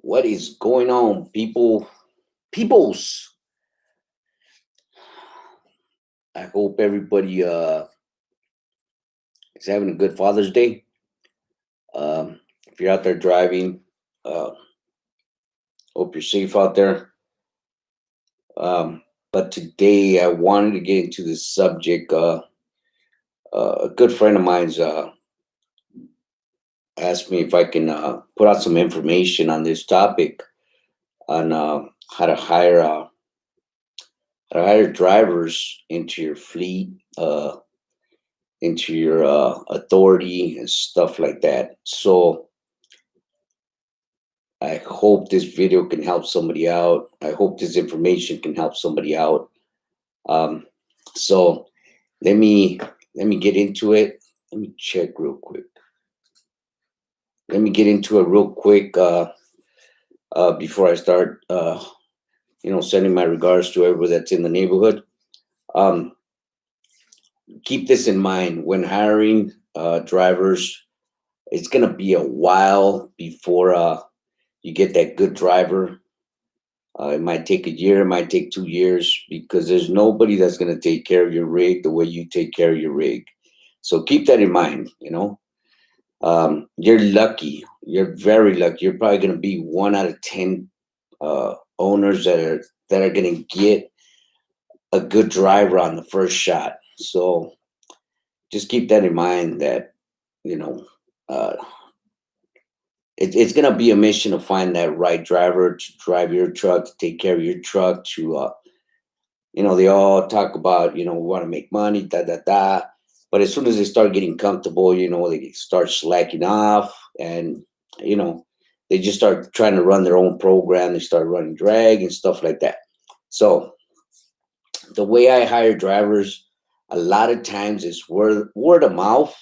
What is going on, people? Peoples. I hope everybody is having a good Father's Day. If you're out there driving, uh, hope you're safe out there. But today I wanted to get into this subject. A good friend of mine's asked me if I can put out some information on this topic on how to hire drivers into your fleet. Into your authority and stuff like that. So I hope this video can help somebody out. I hope this information can help somebody out. Um, so let me get into it. Let me check real quick. Let me get into it real quick before I start. Sending my regards to everybody that's in the neighborhood. Um, Keep this in mind when hiring drivers. It's gonna be a while before you get that good driver. It might take a year, it might take 2 years, because there's nobody that's gonna take care of your rig the way you take care of your rig. So keep that in mind. You're lucky. You're very lucky. You're probably gonna be 1 out of 10 owners that are gonna get a good driver on the first shot. So just keep that in mind that you know uh, it's going to be a mission to find that right driver to drive your truck, to take care of your truck, to they all talk about, we want to make money, da da da, but as soon as they start getting comfortable, they start slacking off, and you know they just start trying to run their own program. They start running drag and stuff like that. So the way I hire drivers, a lot of times it's word of mouth.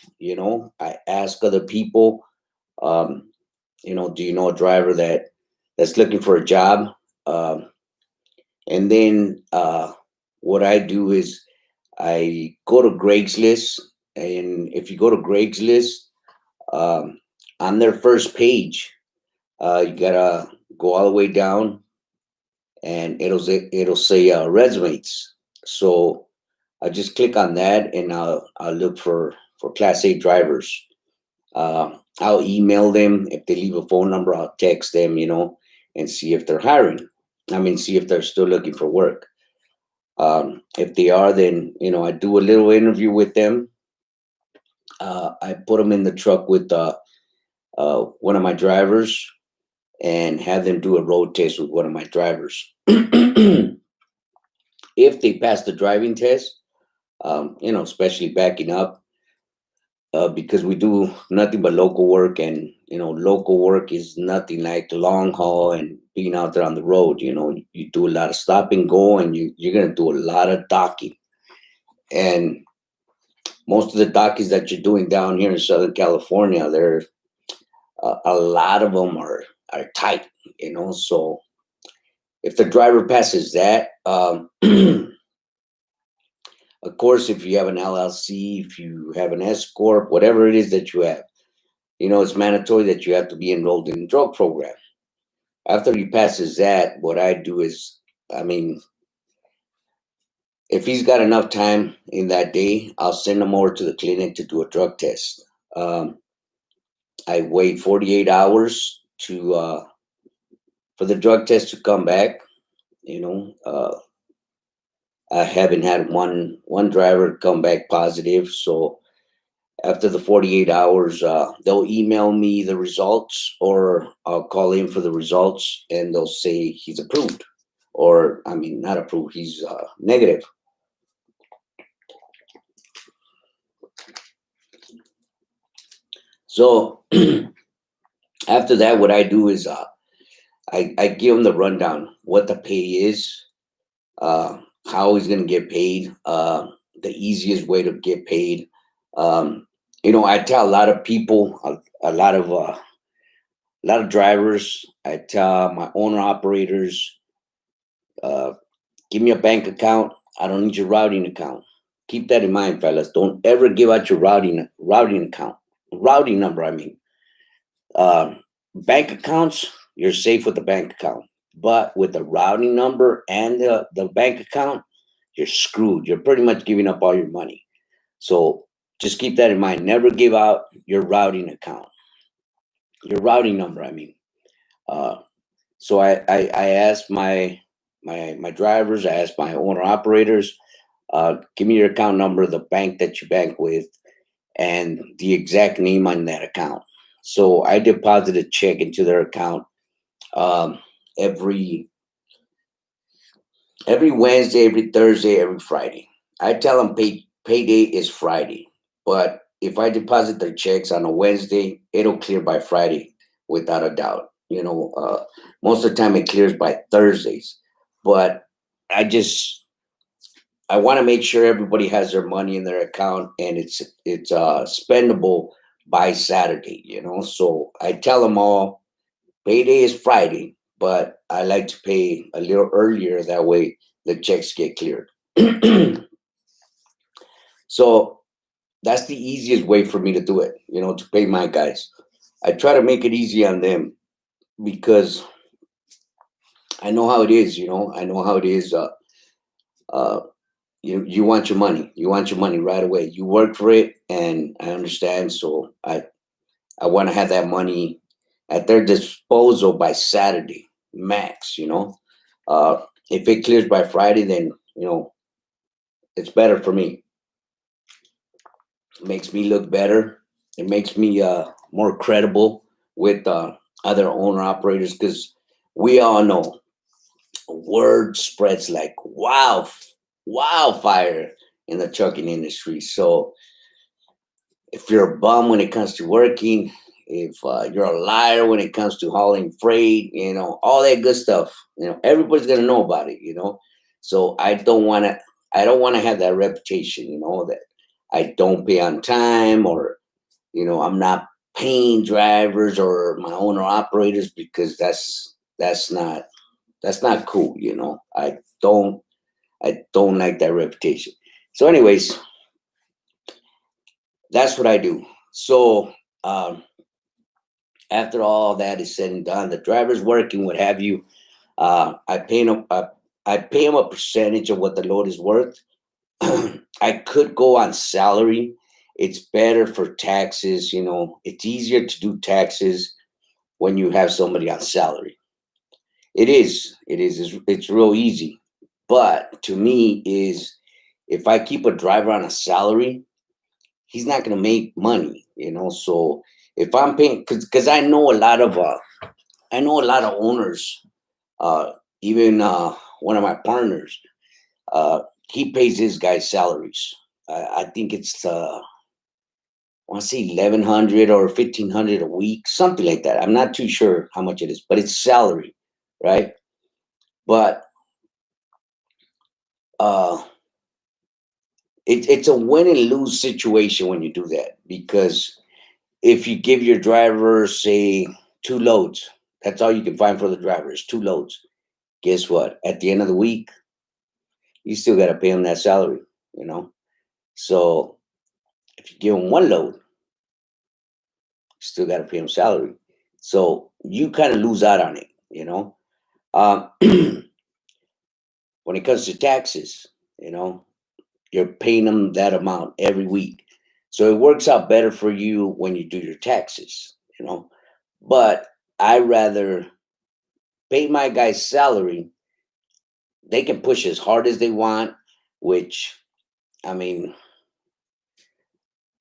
I ask other people, um, do you know a driver that's looking for a job? Um, and then what I do is I go to Greg's List, and if you go to Greg's List, um, on their first page, you gotta go all the way down, and it'll say resumes. So I just click on that, and I'll look for Class A drivers. I'll email them. If they leave a phone number, I'll text them, and see if they're hiring. I mean, see if they're still looking for work. If they are, then I do a little interview with them. I put them in the truck with one of my drivers and have them do a road test with one of my drivers. If they pass the driving test, especially backing up, because we do nothing but local work, and local work is nothing like the long haul and being out there on the road. You do a lot of stop and go, and you're going to do a lot of docking, and most of the dockies that you're doing down here in Southern California, they're a lot of them are tight. So if the driver passes that, of course, if you have an LLC, if you have an S corp, whatever it is that you have, it's mandatory that you have to be enrolled in the drug program. After he passes that, what I do is, I mean, if he's got enough time in that day, I'll send him over to the clinic to do a drug test. I wait 48 hours for the drug test to come back. I haven't had one driver come back positive. So after the 48 hours, they'll email me the results, or I'll call in for the results, and they'll say he's approved, or I mean, not approved, he's negative. So after that, what I do is I give him the rundown, what the pay is, how he's going to get paid, the easiest way to get paid. I tell a lot of people, a lot of drivers, I tell my owner operators, give me a bank account. I don't need your routing account. Keep that in mind, fellas. Don't ever give out your routing account, routing number. I mean, bank accounts. you're safe with the bank account. But with the routing number and the bank account, you're screwed. You're pretty much giving up all your money. So just keep that in mind. Never give out your routing account, your routing number. I mean, uh, so I asked my drivers, I asked my owner operators, give me your account number, the bank that you bank with, and the exact name on that account. So I deposit a check into their account um, every Wednesday, every Thursday, every Friday. I tell them payday is Friday, but if I deposit their checks on a Wednesday, it'll clear by Friday without a doubt. Most of the time it clears by Thursdays, but I just I want to make sure everybody has their money in their account and it's spendable by Saturday. So I tell them all payday is Friday, but I like to pay a little earlier. That way the checks get cleared. So that's the easiest way for me to do it, to pay my guys. I try to make it easy on them because I know how it is, I know how it is. Uh, you want your money. You want your money right away. You work for it, and I understand. So I want to have that money at their disposal by Saturday max. Uh, if it clears by Friday, then it's better for me. It makes me look better. It makes me more credible with other owner operators because we all know word spreads like wildfire in the trucking industry. So if you're a bum when it comes to working, if you're a liar when it comes to hauling freight, all that good stuff, everybody's gonna know about it. So I don't want to have that reputation, that I don't pay on time, or I'm not paying drivers or my owner operators, because that's not cool. I don't like that reputation. So anyways, that's what I do. So um, after all that is said and done, the driver's working, what have you. I pay him a percentage of what the load is worth. I could go on salary. It's better for taxes. It's easier to do taxes when you have somebody on salary. It is. It is. It's real easy. But to me, is if I keep a driver on a salary, he's not going to make money. So if I'm paying, because I know a lot of owners, uh, even one of my partners, uh, he pays his guys salaries. I think it's I want to say 1,100 or 1,500 a week, something like that. I'm not too sure how much it is, but it's salary, right? But uh, it's a win and lose situation when you do that, because if you give your driver, say, 2 loads, that's all you can find for the driver is 2 loads. Guess what? At the end of the week, you still got to pay him that salary, you know? So if you give him 1 load, you still got to pay him salary. So you kind of lose out on it. Um, when it comes to taxes, you know, you're paying them that amount every week. So it works out better for you when you do your taxes. But I rather pay my guys salary. They can push as hard as they want, which, I mean,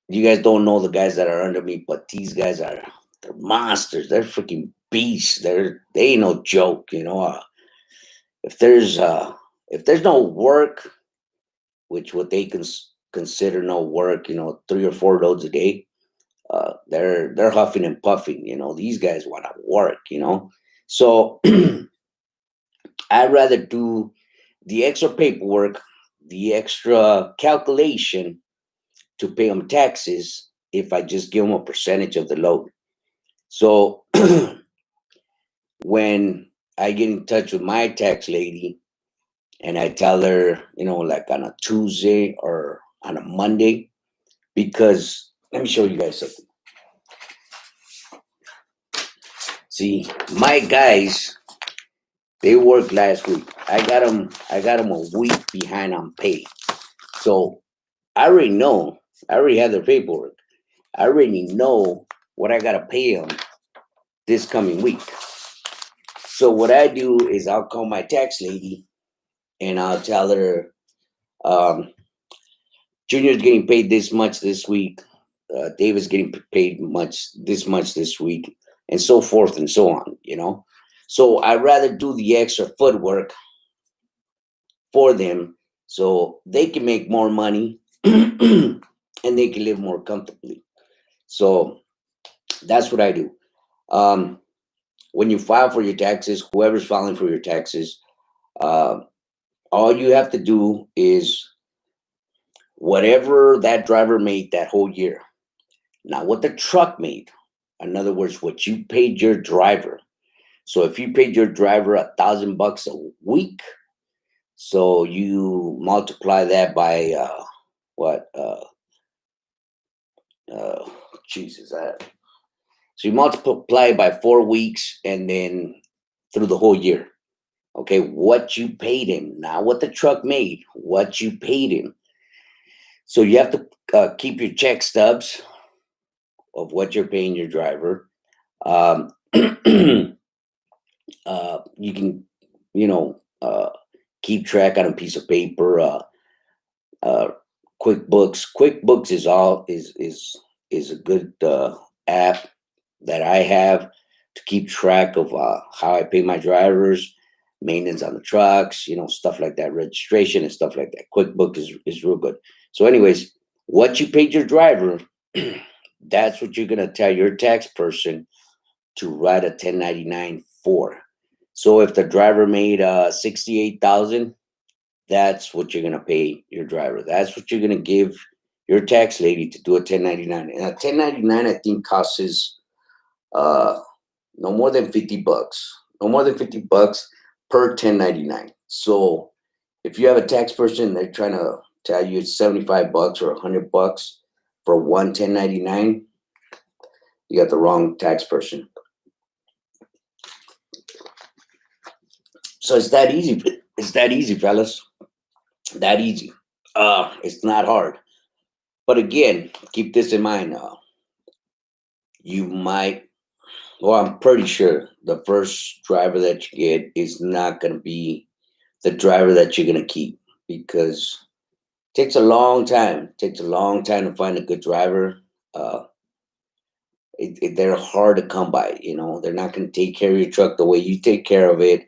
you guys don't know the guys that are under me, but these guys they're monsters. They're freaking beasts. They ain't no joke. If there's uh if there's no work, which what they consider no work, 3 or 4 loads a day, they're huffing and puffing. These guys want to work. So I'd rather do the extra paperwork, the extra calculation to pay them taxes if I just give them a percentage of the load. So when I get in touch with my tax lady and I tell her, like on a Tuesday or on a Monday, because let me show you guys something. See, my guys, they worked last week. I got them a week behind on pay. So I already know. I already have their paperwork. I already know what I gotta pay them this coming week. So what I do is I'll call my tax lady and I'll tell her, um, Junior's getting paid this much this week. David's getting paid much this week, and so forth and so on. So I rather do the extra footwork for them so they can make more money and they can live more comfortably. So that's what I do. Um, when you file for your taxes, whoever's filing for your taxes, uh, all you have to do is whatever that driver made that whole year, not what the truck made. In other words, what you paid your driver. So if you paid your driver $1,000 a week, so you multiply that by what? Uh, Jesus, so you multiply by 4 weeks and then through the whole year. Okay, what you paid him, not what the truck made, what you paid him. So you have to keep your check stubs of what you're paying your driver. Um, you can, you know, keep track on a piece of paper. Uh, QuickBooks is a good app that I have to keep track of how I pay my drivers, maintenance on the trucks, stuff like that, registration and stuff like that. QuickBooks is real good. So, anyways, what you paid your driver, that's what you're gonna tell your tax person to write a 1099 for. So if the driver made 68,000, that's what you're gonna pay your driver. That's what you're gonna give your tax lady to do a 1099. And a 1099, I think, costs uh, no more than $50. No more than $50 per 1099. So if you have a tax person, they're trying to tell you it's $75 or $100 for one 1099, you got the wrong tax person. So it's that easy. It's that easy, fellas. That easy. It's not hard. But again, keep this in mind. You might, well, I'm pretty sure the first driver that you get is not going to be the driver that you're going to keep, because it takes a long time. It takes a long time to find a good driver. Uh, they're hard to come by. They're not going to take care of your truck the way you take care of it.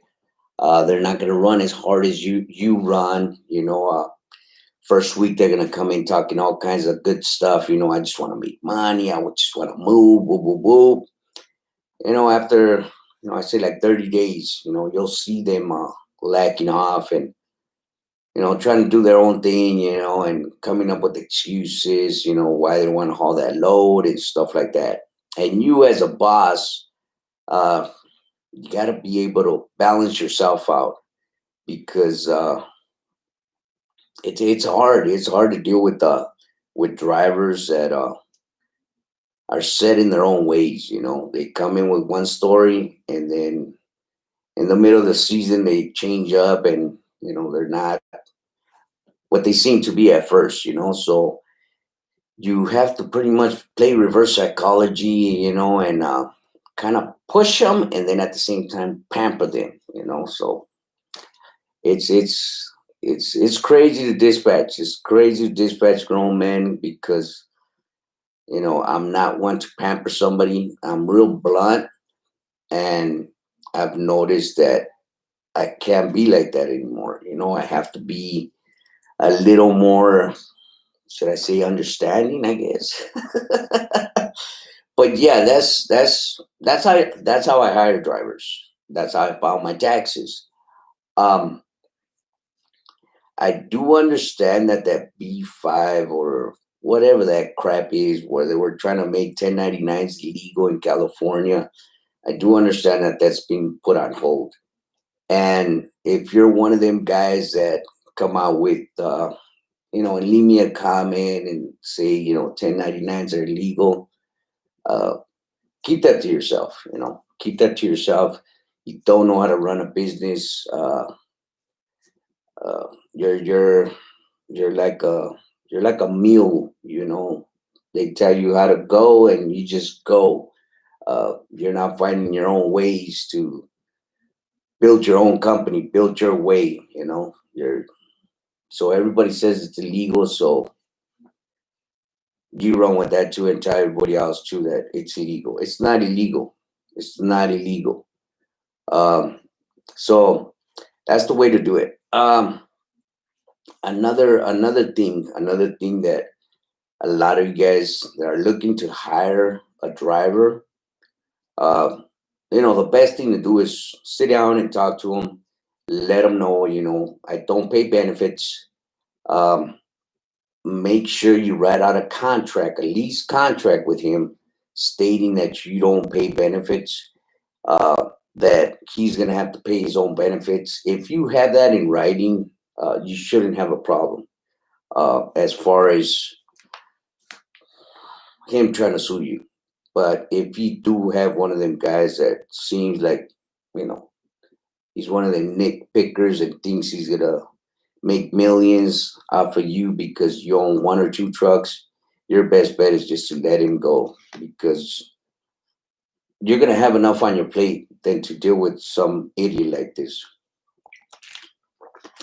They're not going to run as hard as you run. First week they're gonna come in talking all kinds of good stuff. I just want to make money. I just want to move. Boo, boo, boo. After I say like 30 days, you'll see them lacking off and trying to do their own thing. And coming up with excuses. Why they want to haul that load and stuff like that. And you as a boss, you got to be able to balance yourself out, because it's hard. It's hard to deal with drivers that are set in their own ways. They come in with one story, and then in the middle of the season they change up, and they're not what they seem to be at first. So you have to pretty much play reverse psychology, and kind of push them, and then at the same time pamper them. So it's crazy to dispatch. It's crazy to dispatch grown men, because I'm not one to pamper somebody. I'm real blunt, and I've noticed that I can't be like that anymore. I have to be a little more, should I say, understanding, I guess. But yeah, that's how I hire drivers. That's how I file my taxes. Um, I do understand that B5 or whatever that crap is, where they were trying to make 1099s legal in California. I do understand that that's being put on hold. And if you're one of them guys that come out with, and leave me a comment and say, 1099s are illegal, uh, keep that to yourself. Keep that to yourself. You don't know how to run a business. Uh, you're you're you're like a mule. They tell you how to go, and you just go. You're not finding your own ways to build your own company, build your way. You're so everybody says it's illegal, so you run with that too and tell everybody else too that it's illegal. It's not illegal. It's not illegal. Um, so that's the way to do it. Another thing that a lot of you guys that are looking to hire a driver, uh, the best thing to do is sit down and talk to them, let them know, I don't pay benefits. Um, Make sure you write out a contract, a lease contract with him, stating that you don't pay benefits, that he's going to have to pay his own benefits. If you have that in writing, you shouldn't have a problem as far as him trying to sue you. But if you do have one of them guys that seems like, you know, he's one of them nitpickers and thinks he's going to make millions off of you because you own one or two trucks, your best bet is just to let him go, because you're going to have enough on your plate than to deal with some idiot like this.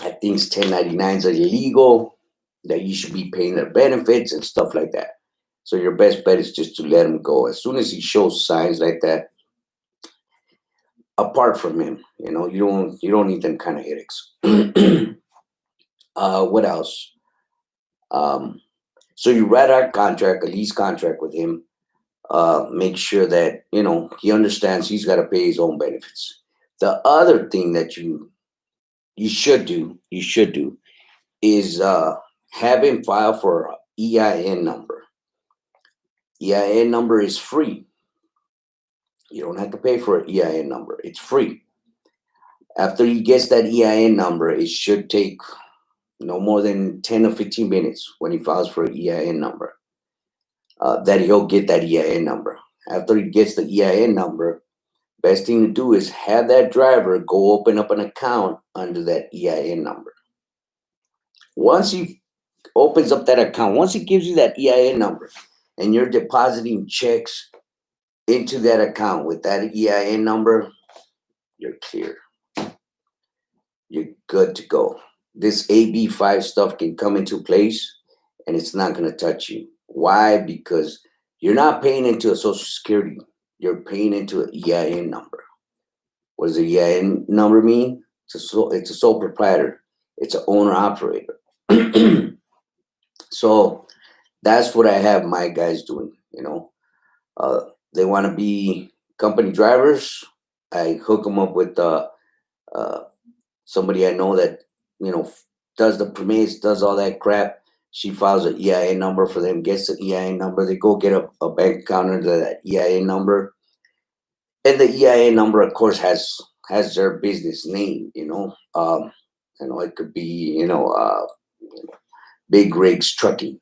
I think 1099s are illegal, that you should be paying their benefits and stuff like that. So your best bet is just to let him go. As soon as he shows signs like that, apart from him, you don't need them kind of headaches. What else? Um, so you write out a contract, a lease contract with him. Make sure that he understands he's got to pay his own benefits. The other thing that you should do is have him file for a EIN number. EIN number is free. You don't have to pay for an EIN number. It's free. After he gets that EIN number, it should take no more than 10 or 15 minutes when he files for an EIN number, that he'll get that EIN number. After he gets the EIN number, best thing to do is have that driver go open up an account under that EIN number. Once he opens up that account, once he gives you that EIN number and you're depositing checks into that account with that EIN number, you're clear. You're good to go. This AB5 stuff can come into place and it's not going to touch you. Why? Because you're not paying into a Social Security. You're paying into an EIN number. What does the EIN number mean? It's a sole proprietor. It's an owner operator. So that's what I have my guys doing. They want to be company drivers. I hook them up with somebody I know that does the permits, does all that crap. She files an EIN number for them, gets the EIN number. They go get a bank account under that EIN number, and the EIN number, of course, has their business name. It could be Big Rigs Trucking,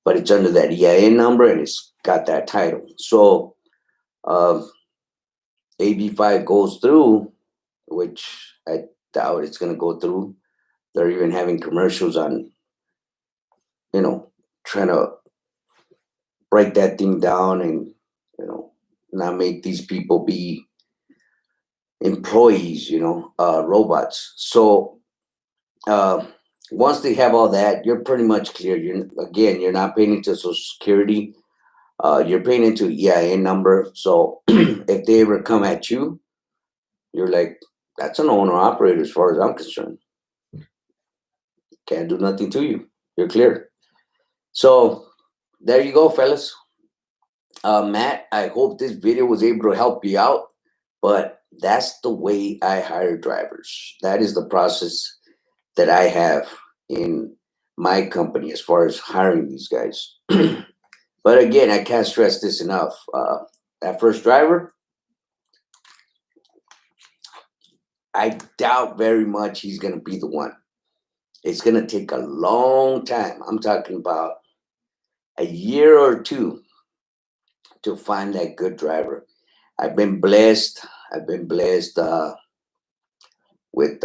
but it's under that EIN number and it's got that title. So AB5 goes through, which I doubt it's going to go through. They're even having commercials on, trying to break that thing down and, not make these people be employees, robots. So once they have all that, you're pretty much clear. You're not paying into Social Security. You're paying into EIN number. So if they ever come at you, you're like, that's an owner operator as far as I'm concerned. Can't do nothing to you. You're clear. So there you go, fellas. Matt, I hope this video was able to help you out, but that's the way I hire drivers. That is the process that I have in my company as far as hiring these guys. But again, I can't stress this enough. That first driver, I doubt very much he's going to be the one. It's going to take a long time. I'm talking about a year or two to find that good driver. I've been blessed. I've been blessed with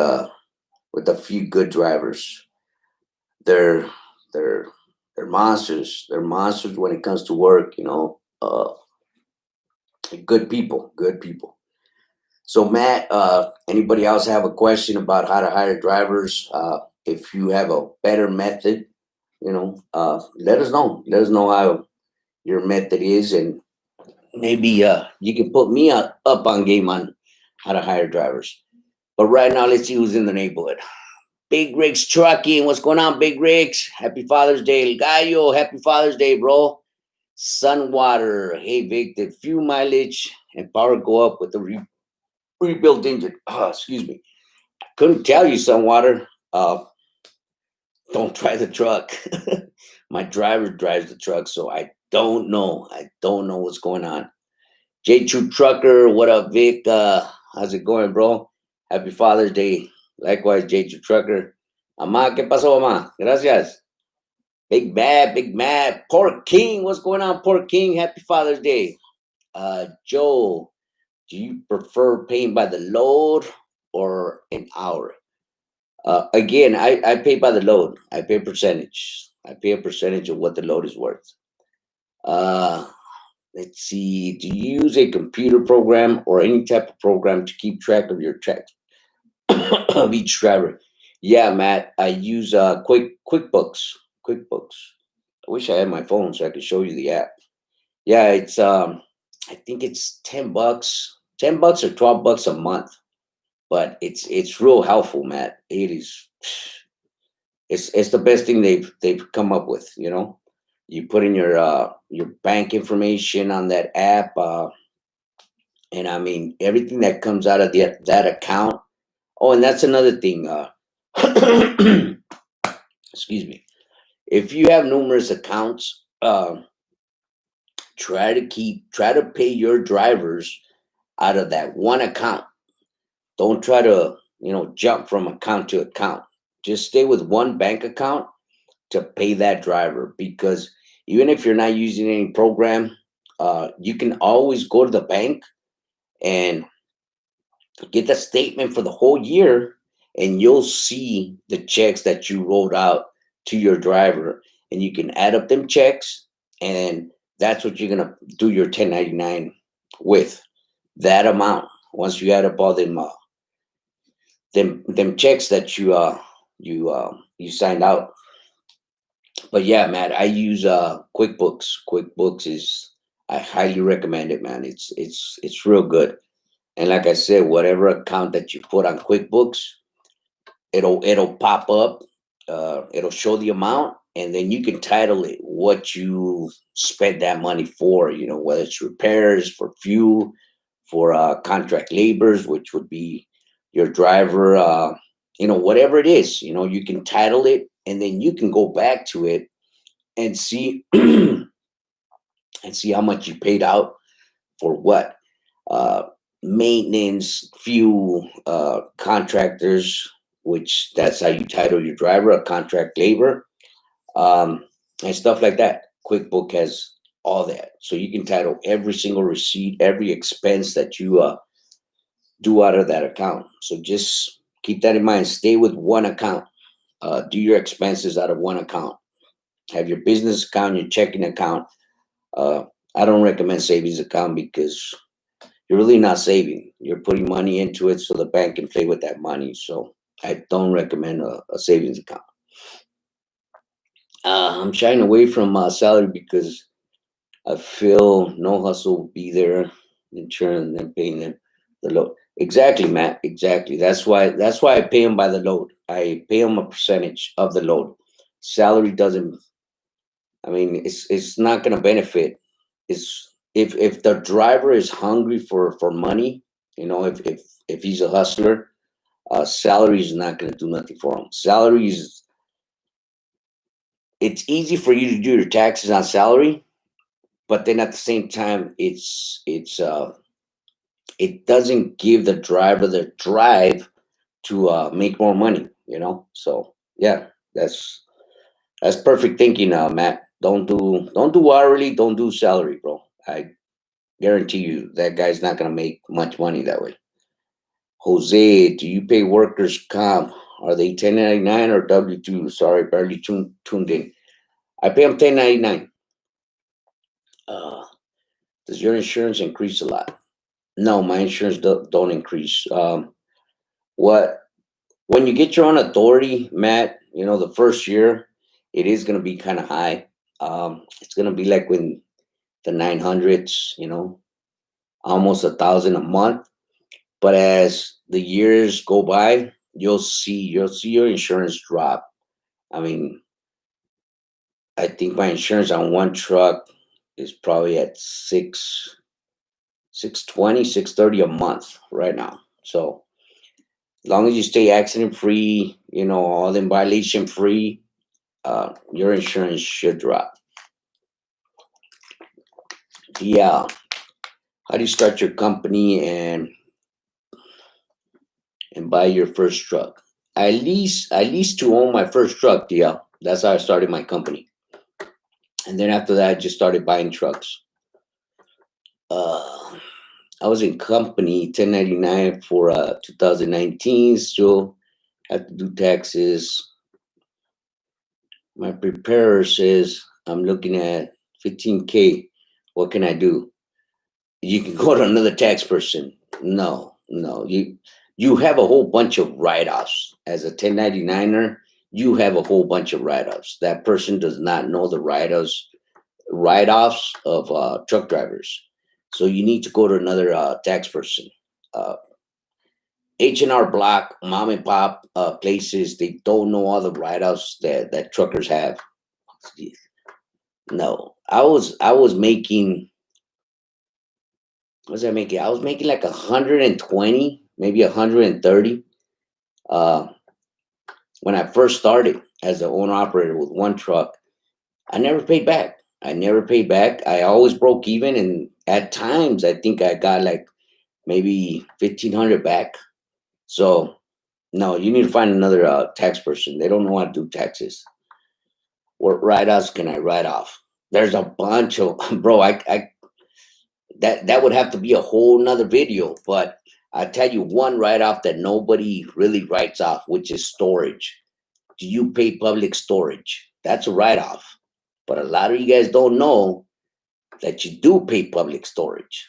with a few good drivers. They're they're they're monsters. They're monsters when it comes to work. Good people. Good people. So Matt, anybody else have a question about how to hire drivers? If you have a better method, let us know. Let us know how your method is, and maybe you can put me up on game on how to hire drivers. But right now, let's see who's in the neighborhood. Big Rick's Trucking. What's going on, Big Rick's? Happy Father's Day. El Gallo, happy Father's Day, bro. Sunwater. Hey, Vic, did fuel mileage and power go up with the rebuilt engine? Oh, excuse me. Couldn't tell you, Sunwater. Don't drive the truck. My driver drives the truck, so I don't know. I don't know what's going on. J True Trucker, what up, Vic? How's it going, bro? Happy Father's Day. Likewise, J True Trucker. Mamá, ¿qué pasó, mamá? Gracias. Big Mad, Big Mad. Pork King, what's going on, Pork King? Happy Father's Day. Joe, do you prefer paying by the load or an hour? Again, I pay by the load. I pay a percentage. I pay a percentage of what the load is worth. Uh, let's see. Do you use a computer program or any type of program to keep track of your checks of each driver? Yeah, Matt. I use QuickBooks. QuickBooks. I wish I had my phone so I could show you the app. Yeah, it's I think it's $10, $10 or $12 a month, but it's real helpful, Matt. It is. It's the best thing they've come up with. You put in your bank information on that app, and I mean everything that comes out of that account. Oh, and that's another thing. Excuse me. If you have numerous accounts, try to pay your drivers out of that one account. Don't try to jump from account to account. Just stay with one bank account to pay that driver, because even if you're not using any program, you can always go to the bank and get the statement for the whole year, and you'll see the checks that you wrote out to your driver, and you can add up them checks, and that's what you're gonna do your 1099 with, that amount. Once you add up all them checks that you signed out. But yeah, Matt, I use QuickBooks. QuickBooks is, I highly recommend it, man. It's real good. And like I said, whatever account that you put on QuickBooks, it'll pop up. It'll show the amount, and then you can title it what you spent that money for. Whether it's repairs, for fuel, for contract labors, which would be your driver. Whatever it is, you can title it, and then you can go back to it and see and see how much you paid out for what, maintenance, fuel, contractors, which that's how you title your driver, a contract labor, and stuff like that. QuickBook has all that, so you can title every single receipt, every expense that you do out of that account. So just keep that in mind. Stay with one account. Do your expenses out of one account. Have your business account, your checking account. I don't recommend savings account, because you're really not saving. You're putting money into it so the bank can play with that money. So I don't recommend a savings account. I'm shying away from salary because I feel no hustle will be there in turn and paying them the load. Exactly, Matt. Exactly. That's why I pay them by the load. I pay them a percentage of the load. Salary doesn't. I mean, it's not going to benefit. Is if the driver is hungry for money, if he's a hustler, salary is not going to do nothing for him. Salary is, it's easy for you to do your taxes on salary, but then at the same time, it doesn't give the driver the drive to make more money. So yeah, that's perfect thinking, Matt. Don't do hourly, don't do salary, bro. Guarantee you that guy's not gonna make much money that way. Jose, do you pay workers comp? Are they 1099 or W-2? Sorry, barely tuned in. I pay them 1099. Uh, does your insurance increase a lot? No, my insurance don't increase. What when you get your own authority, Matt, the first year it is going to be kind of high. It's going to be like when the 900s, almost 1,000 a month. But as the years go by, you'll see your insurance drop. I mean, I think my insurance on one truck is probably at 620, 630 a month right now. So as long as you stay accident free, all in violation free, your insurance should drop. Yeah. How do you start your company and buy your first truck? I leased to own my first truck. Yeah, that's how I started my company. And then after that, I just started buying trucks. Uh, I was in company 1099 for 2019. Still have to do taxes. My preparer says I'm looking at 15K. What can I do? You can go to another tax person. No, no. You have a whole bunch of write-offs as a 1099er. You have a whole bunch of write-offs. That person does not know the write-offs of truck drivers. So you need to go to another tax person. Uh, H&R Block, mom and pop places, they don't know all the write-offs that truckers have. No, I was making. What was I making? I was making like 120, maybe 130. Uh, when I first started as an owner operator with one truck, I never paid back. I never paid back. I always broke even, and at times I think I got like maybe 1,500 back. So no, you need to find another tax person. They don't know how to do taxes. What write-offs can I write off? There's a bunch of bro. I that would have to be a whole nother video. But I tell you one write-off that nobody really writes off, which is storage. Do you pay public storage? That's a write-off. But a lot of you guys don't know that you do pay public storage.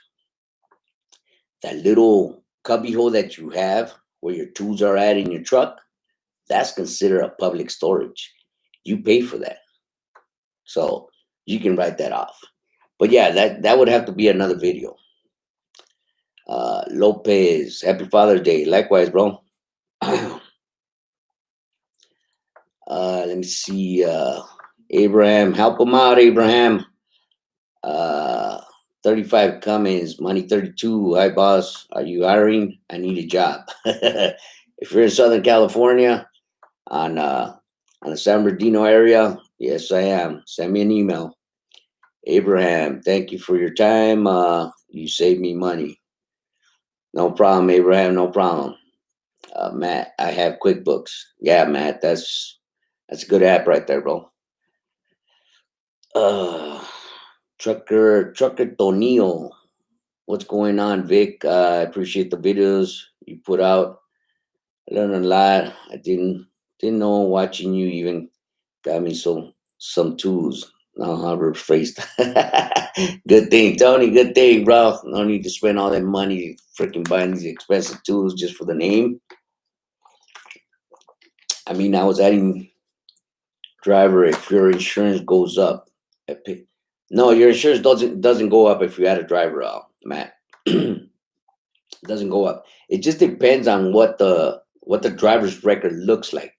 That little cubby hole that you have where your tools are at in your truck, that's considered a public storage. You pay for that. So you can write that off. But yeah, that would have to be another video. Lopez, happy Father's Day. Likewise, bro. Let me see. Abraham, help him out, Abraham. Uh, 35 Cummins, money 32. Hi, boss. Are you hiring? I need a job. If you're in Southern California, on the San Bernardino area, yes, I am. Send me an email. Abraham, thank you for your time. You saved me money. No problem, Abraham. No problem. Matt, I have QuickBooks. Yeah, Matt, that's a good app right there, bro. Uh, Trucker Tonio. What's going on, Vic? I appreciate the videos you put out. I learned a lot. I didn't know watching you even got me some tools. Now how to rephrase that. Good thing, Tony. Good thing, bro. No need to spend all that money freaking buying these expensive tools just for the name. I mean, I was adding driver if your insurance goes up. No, your insurance doesn't go up if you add a driver out, Matt. It doesn't go up. It just depends on what the driver's record looks like.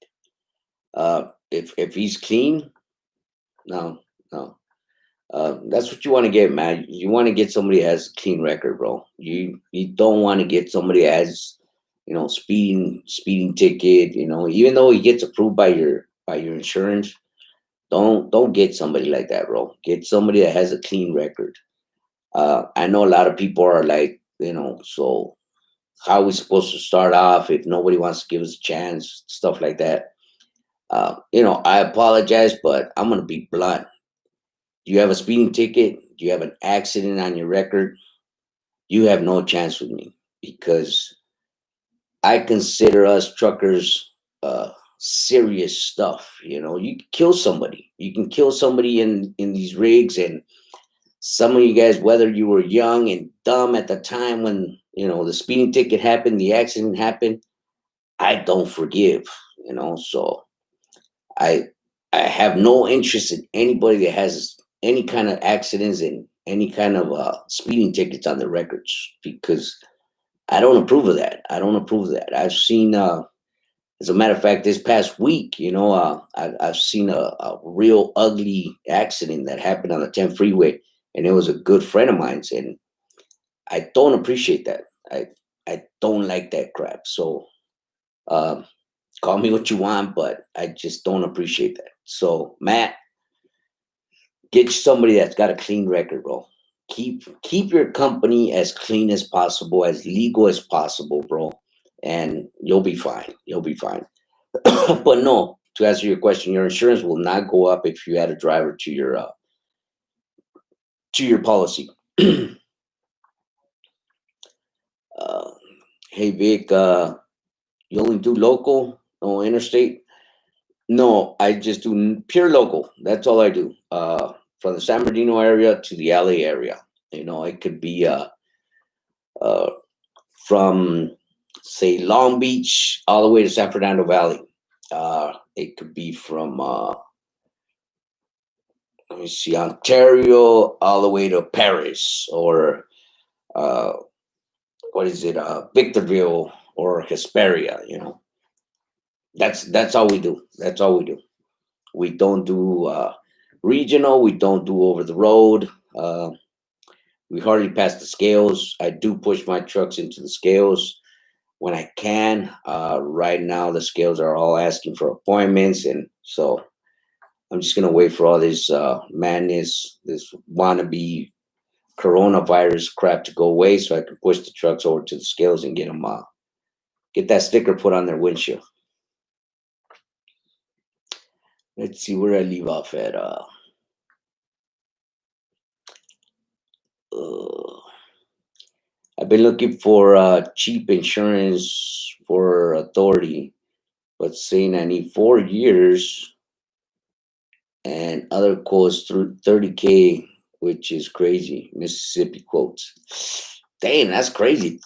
If he's clean, no, no. That's what you want to get, man. You want to get somebody that has a clean record, bro. You don't want to get somebody that has, speeding ticket. Even though he gets approved by your insurance, don't get somebody like that, bro. Get somebody that has a clean record. I know a lot of people are like, so how are we supposed to start off if nobody wants to give us a chance, stuff like that. I apologize, but I'm gonna be blunt. Do you have a speeding ticket? Do you have an accident on your record? you have no chance with me because I consider us truckers serious stuff. You know, you can kill somebody. You can kill somebody in these rigs, and some of you guys, whether you were young and dumb at the time when the speeding ticket happened, the accident happened, I don't forgive. So I I have no interest in anybody that has any kind of accidents and any kind of speeding tickets on their records because I don't approve of that. I don't approve of that. I've seen, as a matter of fact, this past week, I've seen a real ugly accident that happened on the 10 freeway, and it was a good friend of mine's, and I don't appreciate that. I don't like that crap. So um, call me what you want, but I just don't appreciate that. So Matt, get somebody that's got a clean record, bro. Keep your company as clean as possible, as legal as possible, bro, and you'll be fine. You'll be fine. But no, to answer your question, your insurance will not go up if you add a driver to your policy. uh, hey Vic, you only do local, no interstate? No, I just do pure local. That's all I do. From the San Bernardino area to the LA area. It could be uh, from say Long Beach all the way to San Fernando Valley. It could be from let me see, Ontario all the way to Paris, or uh, what is it, Victorville or Hesperia. That's all we do. That's all we do. We don't do regional. We don't do over the road. We hardly pass the scales. I do push my trucks into the scales when I can. Right now, the scales are all asking for appointments, and so I'm just gonna wait for all this madness, this wannabe coronavirus crap to go away, so I can push the trucks over to the scales and get that sticker put on their windshield. Let's see where I leave off at. Uh, I've been looking for cheap insurance for authority, but saying I need 4 years and other quotes through 30K, which is crazy. Mississippi quotes. Dang, that's crazy.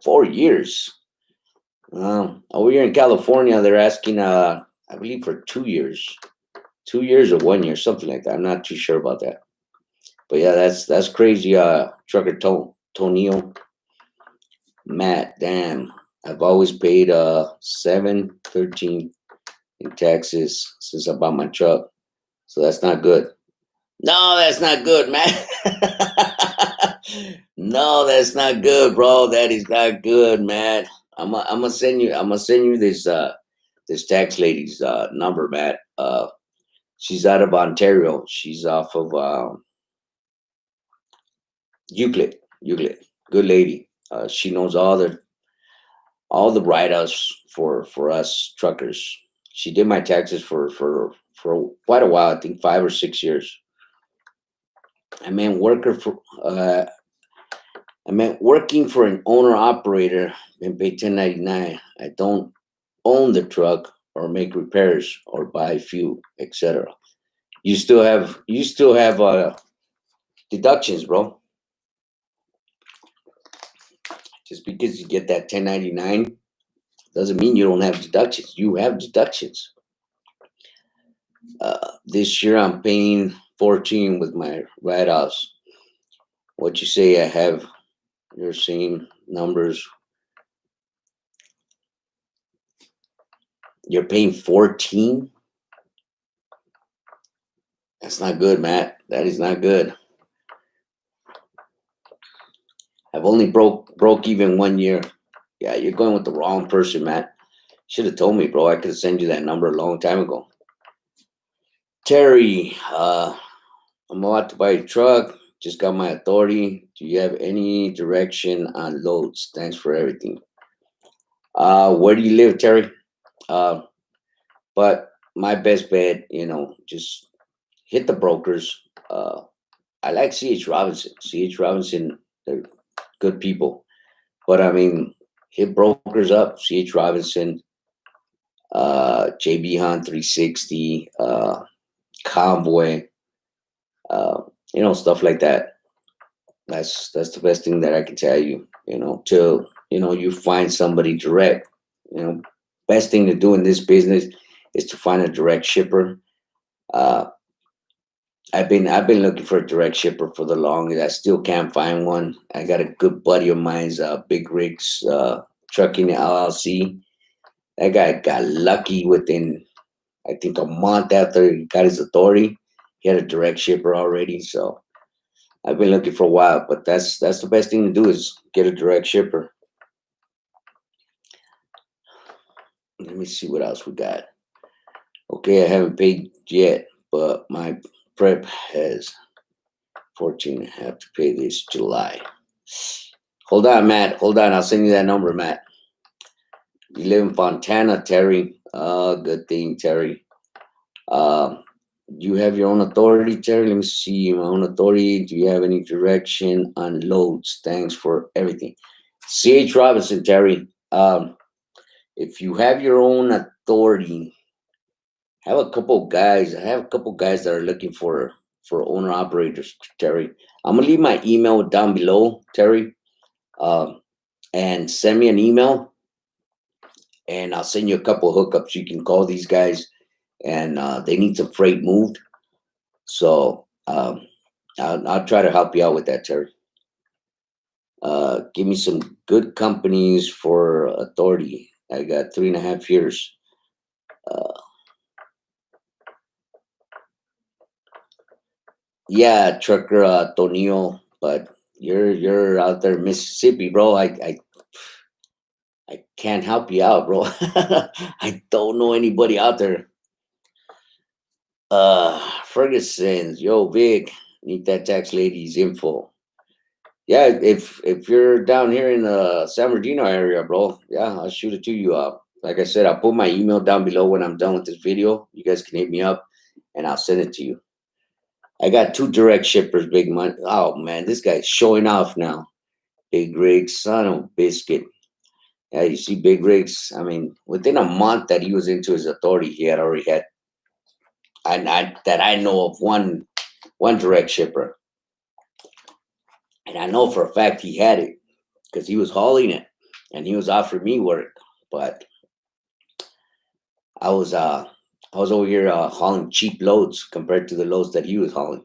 4 years. Over here in California, they're asking, I believe, for 2 years, 2 years or 1 year, something like that. I'm not too sure about that. But yeah, that's crazy. Trucker Tonio, Matt, damn, I've always paid 713 in taxes since I bought my truck, so that's not good. No, that's not good, man. No, that's not good, bro. That is not good, man. I'm gonna send you. I'm gonna send you this tax lady's number, Matt. She's out of Ontario. She's off of Euclid. Euclid. Good lady. She knows all the write-ups for us truckers. She did my taxes for quite a while. I think 5 or 6 years. I meant worker for I meant working for an owner operator and pay 1099. I don't own the truck or make repairs or buy fuel, etc. You still have deductions, bro. Just because you get that 1099 doesn't mean you don't have deductions. You have deductions. This year I'm paying 14 with my write-offs. What you say? I have your same numbers. You're paying 14? That's not good, Matt. That is not good. I've only broke even 1 year. Yeah, you're going with the wrong person, Matt. Should have told me, bro. I could have sent you that number a long time ago. Terry, I'm about to buy a truck. Just got my authority. Do you have any direction on loads? Thanks for everything. Where do you live, Terry? But my best bet, just hit the brokers. I like C.H. Robinson. C.H. Robinson, they're good people. But I mean, hit brokers up, CH Robinson, JB Hunt 360, Convoy, uh, stuff like that. That's the best thing that I can tell you. Till you find somebody direct. You know, best thing to do in this business is to find a direct shipper. Uh, I've been looking for a direct shipper for the longest. I still can't find one. I got a good buddy of mine's, Big Rigs Trucking LLC. That guy got lucky within, I think, a month after he got his authority. He had a direct shipper already. So I've been looking for a while, but that's the best thing to do is get a direct shipper. Let me see what else we got. Okay, I haven't paid yet, but my prep has 14 and a half to pay this July. Hold on, Matt. Hold on. I'll send you that number, Matt. You live in Fontana, Terry. Good thing, Terry. You have your own authority, Terry? Let me see. My own authority. Do you have any direction on loads? Thanks for everything. C.H. Robinson, Terry. If you have your own authority, I have a couple guys that are looking for owner operators, Terry. I'm gonna leave my email down below, Terry. And send me an email, and I'll send you a couple hookups. You can call these guys, and they need some freight moved. So I'll try to help you out with that, Terry. Give me some good companies for authority. I got 3.5 years. Yeah, trucker Tonio, but you're out there in Mississippi, bro. I can't help you out, bro. I don't know anybody out there. Ferguson's, yo, Vic, need that tax lady's info. Yeah, if you're down here in the San Bernardino area, bro, yeah, I'll shoot it to you. Like I said, I'll put my email down below when I'm done with this video. You guys can hit me up, and I'll send it to you. I got 2 direct shippers, big money. Oh man, this guy's showing off now. Big Rigs, son of a biscuit. Yeah, you see Big Rigs. I mean, within a month that he was into his authority, he had already had, that I know of, one direct shipper. And I know for a fact he had it because he was hauling it and he was offering me work. But I was over here hauling cheap loads compared to the loads that he was hauling.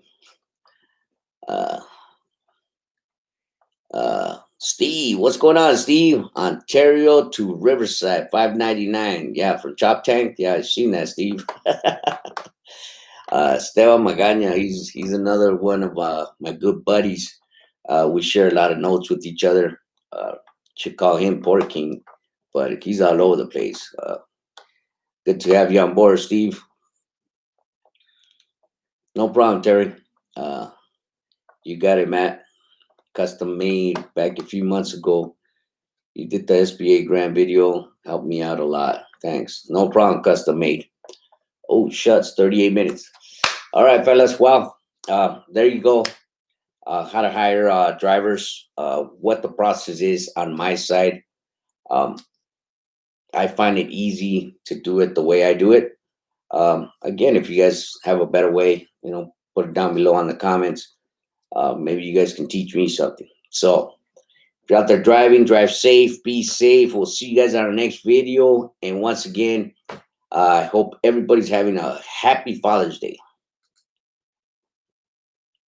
Steve, what's going on, Steve? Ontario to Riverside, $5.99. Yeah, from Chop Tank. Yeah, I've seen that, Steve. Esteban Magana, he's another one of my good buddies. We share a lot of notes with each other. Should call him Pork King, but he's all over the place. Good to have you on board, Steve. No problem, Terry. You got it, Matt. Custom made back a few months ago. You did the SBA grant video. Helped me out a lot. Thanks. No problem, custom made. Oh, shuts, 38 minutes. All right, fellas. Well, there you go. How to hire drivers, what the process is on my side. I find it easy to do it the way I do it. Again, if you guys have a better way, put it down below in the comments. Maybe you guys can teach me something. So if you're out there driving, drive safe, be safe. We'll see you guys on our next video. And once again, I hope everybody's having a happy Father's Day.